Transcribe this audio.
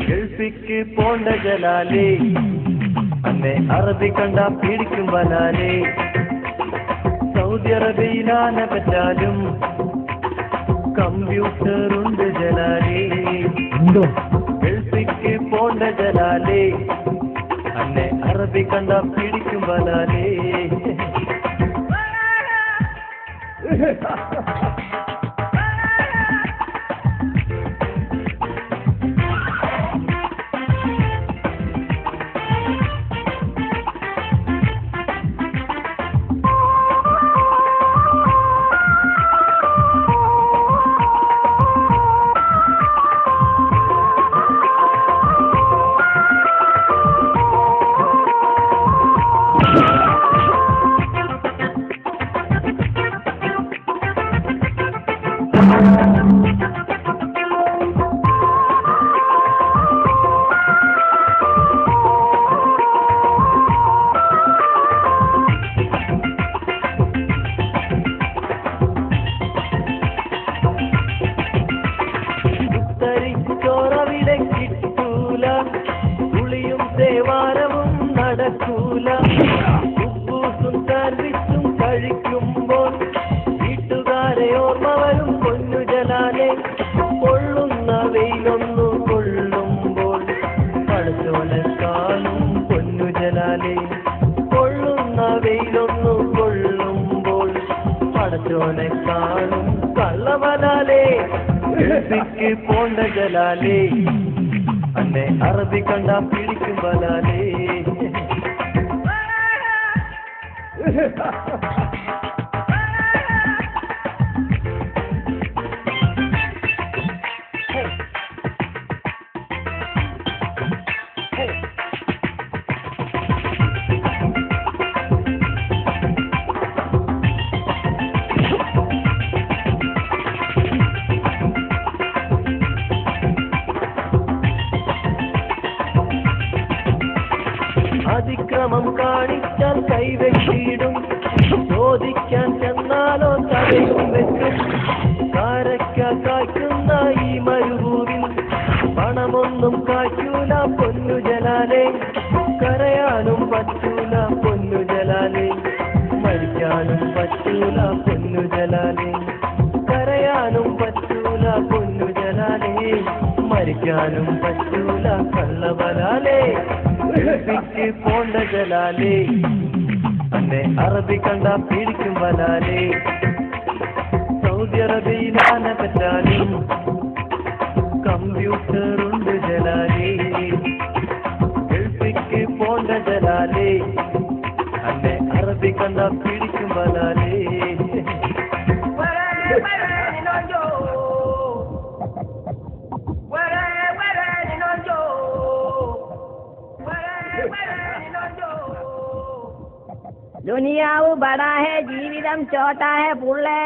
ഗൾഫിക്ക് പോണ്ട ജലാലേ അന്നെ അറബി കണ്ട പിടിക്കും ബലാലേ സൗദി അറേബ്യയിലാന പറ്റാലും കമ്പ്യൂട്ടർ ഉണ്ട് ജലാലേ ഗൾഫിക്ക് പോണ്ട ജലാലേ അന്നെ അറബി കണ്ട പിടിക്കും ബലാലേ ചോറവിടെ കിട്ടൂല പുളിയും തേവാരവും നടക്കൂല ഉപ്പൂസും സാൻഡ്വിച്ചും കഴിക്കുമ്പോൾ വീട്ടുകാരെ ഓർമ്മ വരും പൊന്നു ജലാലേ കൊള്ളുന്ന വെയിലൊന്നു കൊള്ളുമ്പോൾ പടച്ചോനെ കാണും പൊന്നു ജലാലേ കൊള്ളുന്ന വെയിലൊന്നു കൊള്ളുമ്പോൾ പടച്ചോനെ കാണും കള്ളവലാലേ ഗൾഫിക്ക് പോണ്ട ജലാലേ അന്നെ അറബി കണ്ട പിടിക്കും ബലാലേ അതിക്രമം കാണിച്ചാൽ കൈവെച്ചിടും ചോദിക്കാൻ ചെന്നാലോ തലയും വെക്കും കാരക്ക കായ്ക്കുന്ന ഈ മരുഭൂവിൽ പണമൊന്നും കായ്ക്കൂല പൊന്നു ജലാലേ കരയാനും പറ്റൂല പൊന്നു ജലാലേ മരിക്കാനും പറ്റൂല പൊന്നു ജലാലേ കരയാനും പറ്റൂല പൊന്നു ജലാലേ മരിക്കാനും പറ്റൂല കള്ളബലാലേ ഗൾഫിക്ക് പോണ്ട ജലാലേ അന്നെ അറബി കണ്ട പിടിക്കും ബലാലേ സൗദി അറേബ്യയിലാന പറ്റാലും കമ്പ്യൂട്ടർ ഉണ്ട് ജലാലേ ഗൾഫിക്ക് പോണ്ട ജലാലേ അന്നെ അറബി കണ്ട പിടിക്കും ബലാലേ ദുനിയാവ് ബടാ ഹേ ജീവിതം ചോട്ടാ ഹേ പുള്ളേ.